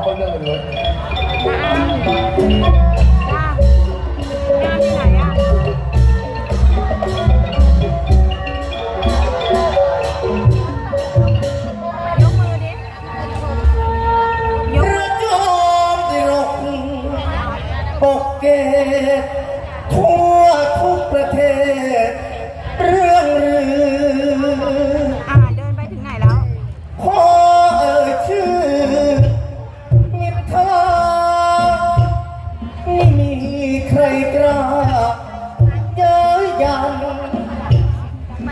ไปเลยเลยงานที่ไหนอ่ะยกมือดิยกมือ จอมดิลกปกเกตทั่วทุกประเทศเรื่องลือเดินไปถึงไหนแล้วพอชื่อมิตรไม่มีใครกล้าเย้ยยัน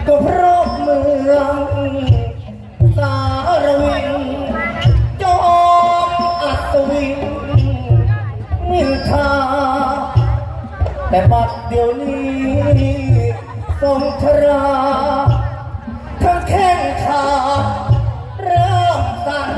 ก็เพราะเมืองสารวินจอมอัศวินมิทราแต่บัดเดี๋ยวนี้ทรงชราทั้งแข้งขาเริ่มสั่น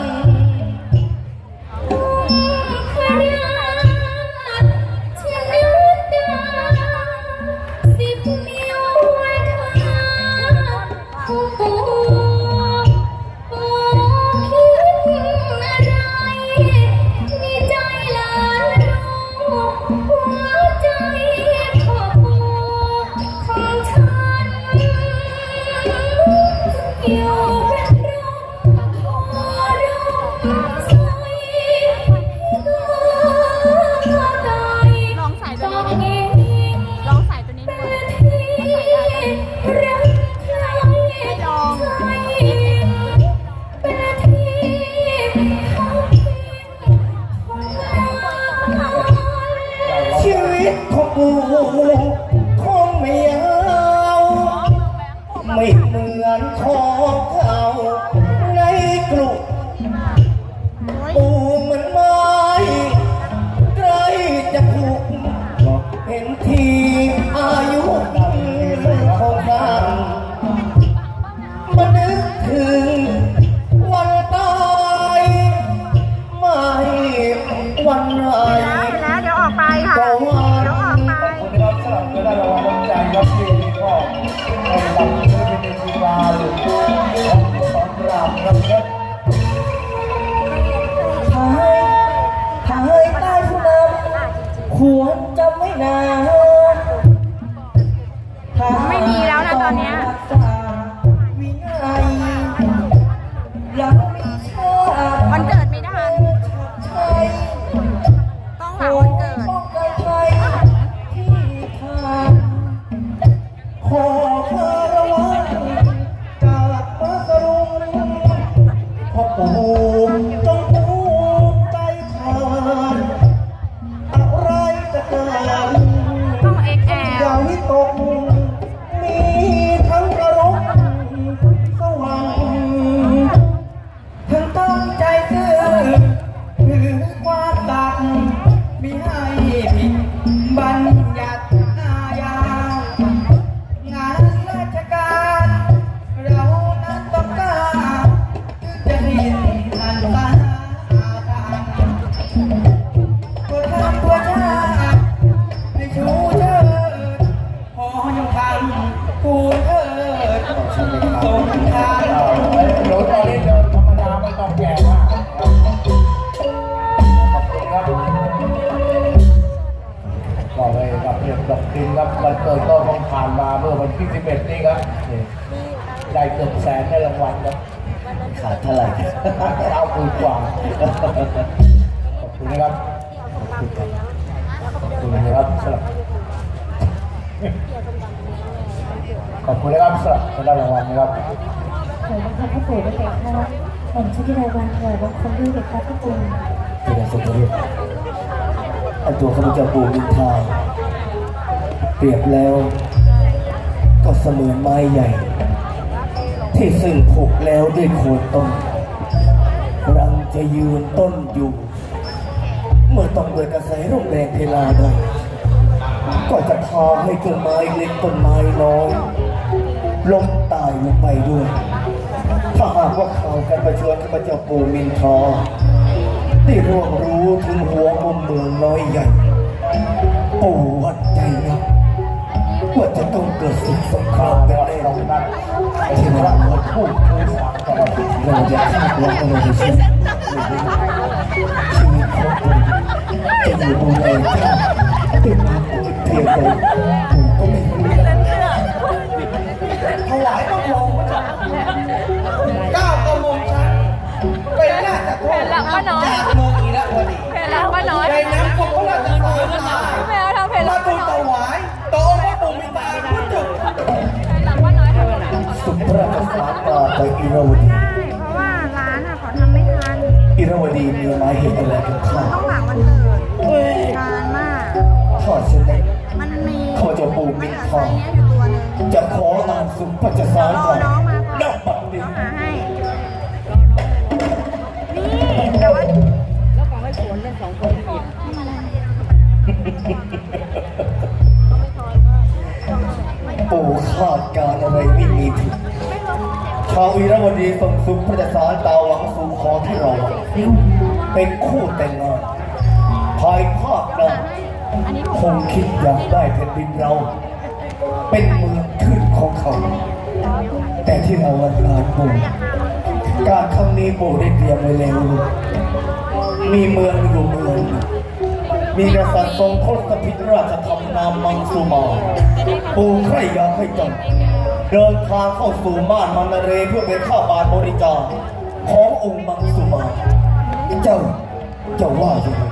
กูคงไม่ยาวไม่เหมือนของเก่าในกลุ่มปูมันไม้ใกล้จะผูกเห็นทีอายุของกันมานึกถึงวันตายไม่วันไรแล้วเดี๋ยวออกไปค่ะเดี๋ยวออกไปครับสำหรับได้รางวัลน้ำใจครับที่นี่ก็ให้กับศิลปินในชีวาหรือของสอนรามครับถ่ายใต้ผู้นำควรจะไม่นานไม่มีแล้วนะตอนนี้วินัยยังมีชาติวันเกิดไม่ทันต้องหาวันเกิดขอคารวะจากพระกรุงพ่อปู่จงภูมิใจทานอะไรจะเกิดต้องเอ็กแอลอย่าวิตกมีทั้งกระรกสว่างถึงตั้งใจซื่อถือความตักมีให้ผิดบัญญัติอาญางานราชการเรานั้นต้องการจะเห็นอันตาก็ทำตัวชาติให้ชูเชิดพอยังทำกูเถิดสงทางหนูตอนนี้เดินธรรมดาไม่ต้องแก่มากขอบคุณครับบอกเลยครับเรียบดอกดินครับวันเกิดก็เพิ่งผ่านมาเมื่อวันที่11นี่ครับได้เกือบแสนในรางวัลครับขาดเท่าไหร่9,000 กว่าขอบคุณนะครับขอบคุณนะครับสำหรับขอบคุณนะครับสำหรับได้รางวัลนะครับขอบังคับให้ปู่ได้แก่ข้าผมชื่อที่รายวันถวายบังคมด้วยเด็กครับพี่ปู่เป็นอะไรสักเรื่องไอตัวข้าพเจ้าปู่มินทาเปรียบแล้วก็เสมือนไม้ใหญ่ที่ซึ่งผูกแล้วด้วยโคนต้นรังจะยืนต้นอยู่เมื่อต้องเกิดกระแสลมแรงเทลาได้ก็จะพาให้ต้นไม้เล็กต้นไม้น้อยล้มตายลงไปด้วยถ้าหากว่าข่าวการประชวรข้าพเจ้าปู่มินทาได้ร่วงรู้ถึงหัวมุมเมืองน้อยใหญ่ปู่วัดใจนะว่าจะต้องเกิดศึกสงครามกันแน่ที่เราพูดเราจะฆ่าตัวกันเลยใช่ไหม ชีวิตของผมจะอยู่บนแรงข้าเป็นเพียงใดผมก็ไม่รู้ ถวายต้องลงพระเจ้าก้าวกระหม่อมฉันเป็นราชทูตจากเมืองอิระวดี เพลแล้วว่าน้อย ในน้ำของพระราชทาน แมวทำเพลแล้ มาว ทูลถวายต่อองค์พระปู่มินทาพุทธเจ้า เพลแล้วว่าน้อยทำเพล สุพระกษัตริย์มาไปอิรวดี เพราะว่าร้านอ่ะเขาทำไม่ทัน อิรวดีมีหมายเหตุอะไรกับข้า ต้องหลังวันเกิดนานมาก ข้าเช่นนั้น มันมี ข้าจะปูมินทอง เนี้ยอยู่ตัวหนึง จะขออ่านสุพระจะสารก่อนนับบัดนี้ ต้องหาให้ นี่แต่ว่า ปู่คาดการอะไรไม่มีผิดชาวอิรวดีส่งสุพระจะสารตาหวังสู่ขอที่เราเป็นคู่แต่งงานภายภาคหน้าคงคิดอยากได้แผ่นดินเรา เป็นเมืองขึ้นของเขา แต่ที่เราวันลานปู่การคำนี้ปู่ได้เตรียมไว้แล้วลูกมีเมืองอยู่เมืองหนึ่งมีกษัตริย์ทรงทศพิธราชธรรมนามมังสุมาปู่ใครอยากให้เจ้าเดินทางเข้าสู่ม่านมันเรเพื่อเป็นข้าบาทบริการขององค์มังสุมาเจ้าว่าอย่างไร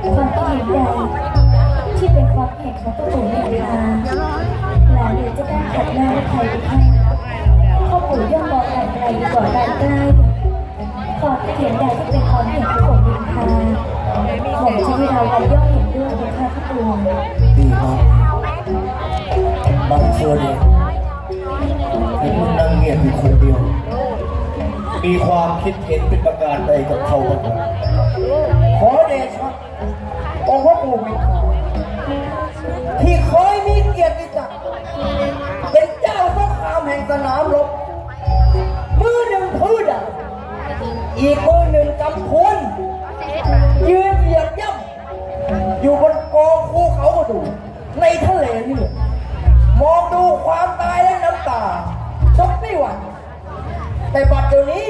ความคิดเห็นใดที่เป็นความเห็นของพระปู่มินทาหลานเดี๋ยวจะได้ขัดหน้าใครไปให้พ่อปู่ย่อมมองการไกลดีกว่าการใกล้ความคิดเห็นใดที่เป็นความเห็นของพระปู่มินทาผมจะให้เราวันย่อมเห็นด้วยนะคะพระปู่ ดีมากบางเชื่อเดียวเห็นมึงนั่งเงียบอยู่คนเดียว มีความคิดเห็นเป็นประการใดกับเขาบ้างไหม ขอเดชะองค์พระปู่มินทาที่เคยมีเกียรติศักดิ์เป็นเจ้าสงครามแห่งสนามรบมือหนึ่งถือดาบอีกมือหนึ่งกำพวนยืนเหยียบย่ำอยู่บนกองภูเขากระดูในทะเลนี่มองดูความตายและน้ำตาจบไม่หวั่นแต่บัดเดี๋ยวนี้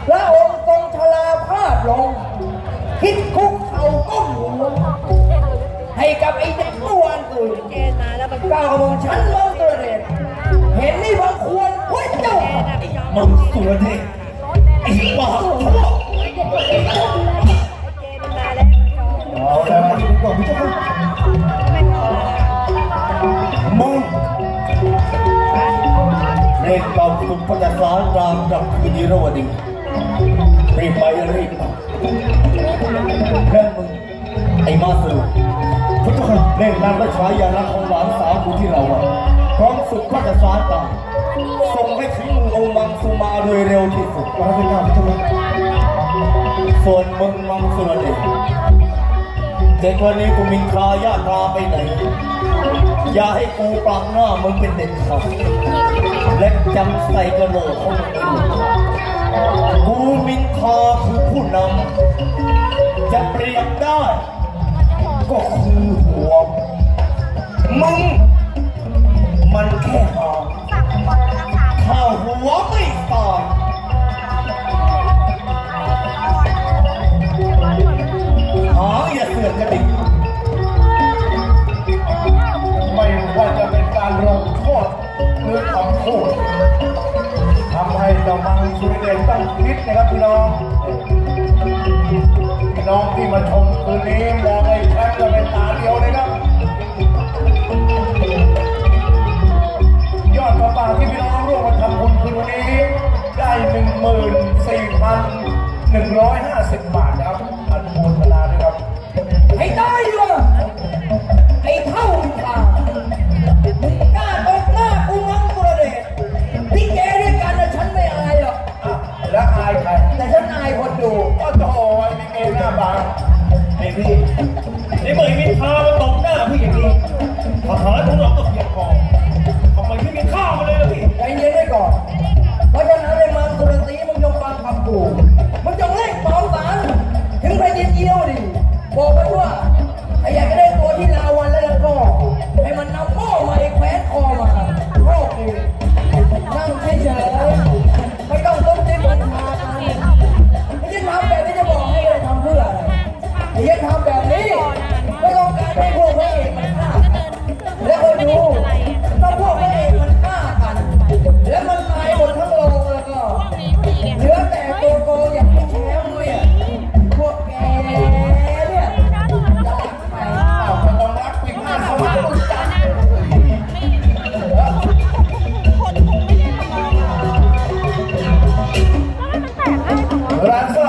พระองค์ทรงชราภาพลงคิดคุกเข่าก้มหัวให้กับไอ้เด็กเมื่อวานตื่นก้าวกระหม่อมฉันเมืองตัวเดชเห็นนี่บางควรพระเจ้า มึงสุรเดชไอ้บ้าชั่วเอาแล้วก่อนพี่เจ้าค่ะมึงเรียกเก่าสุพระจะสารตามกับคืนอิรวดีรีบไปรีบมาเรื่องมึงไอ้มาสือพระเจ้าค่ะเล่นนำและฉายาลักษณ์ของหลานสาวกูที่เราอะพร้อมสุดพระจะสารตามส่งให้ถึงมือองค์มังสุมาโดยเร็วที่สุดพระเจ้าพระเจ้าส่วนมึงมังสุรเดชเด็กวันนี้กูมินทายาตราไปไหนอย่าให้กูปลังหน้ามึงเป็นเด็กขาดและจำใส่กระโหลกของมึงด้วยกูมินทาคือผู้นำจะเปรียบได้ก็คือหัวมึงมันแค่หางถ้าหัวไม่ตายหางอย่าเสือกกระดิกไม่ว่าจะเป็นการลงโทษหรือคำพูดทำให้เจ้ามังสุริเดชต้องคิดนะครับพี่น้องพี่น้องที่มาชมคืนนี้มองไอ้แชมป์ก็เป็นตาเดียวเลยครับยอดกระป๋าที่พี่น้องร่วมมาทำบุญคืนวันนี้ได้ 14,150 บาทนะครับอนุโมทนาด้วยครับ ให้ได้ดีกว่าไอ้เท่ามินทามึงกล้าตบหน้ากูมังตัวเดชที่แกด้วยกันนะฉันไม่อายหรอก อ่ะแล้วอายใคร แต่ฉันอายคนดู ก็โถ่ไอ้เกหน้าบางไอ้พี่ไอ้เหมยมินทามาตบหน้าพี่อย่างนี้ทหารของเราก็เพียงพอทำไมพี่ไม่ฆ่ามาเลยล่ะพี่ ใจเย็นไว้ก่อน เพราะฉะนั้นไอ้มังสุรศรีมึงจงฟังคำกูมึงจงเล่นปลอมสารถึงแผ่นดินเอียวดิบอกมันว่าถ้าอยากจะได้ตัวที่ลาวันแล้วก็ให้มันนำหม้อมาไอ้แขวนคอมาโลกนี้นั่งเฉยๆไม่ต้องต้มจิ้มมันทากันไม่ใช่ทำแบบนี้จะบอกให้ รับทราบ